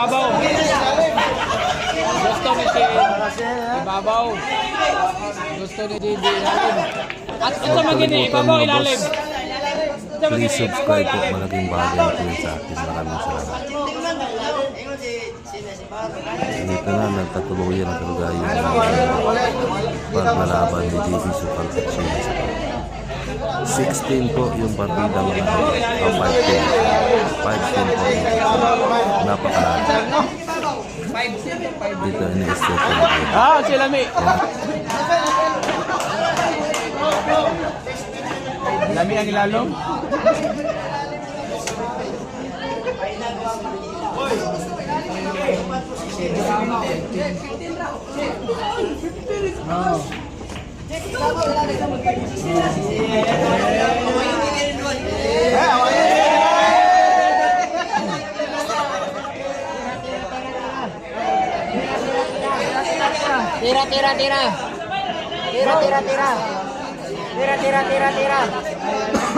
Ibabaw. Gusto ni si Ibabaw. Gusto ni Didi ilalim. At ito magini, Ibabaw ilalim. Please subscribe po. Malaking bagay po yun sa akin. Maraming salamat. Dito na nagtatuluyan ang kalagayan paglalaban ni JB Super Katsina sa 16 po yung partida mga 5-10 po napakalala dito ini-step po sila mi lami ang ilalong Tira.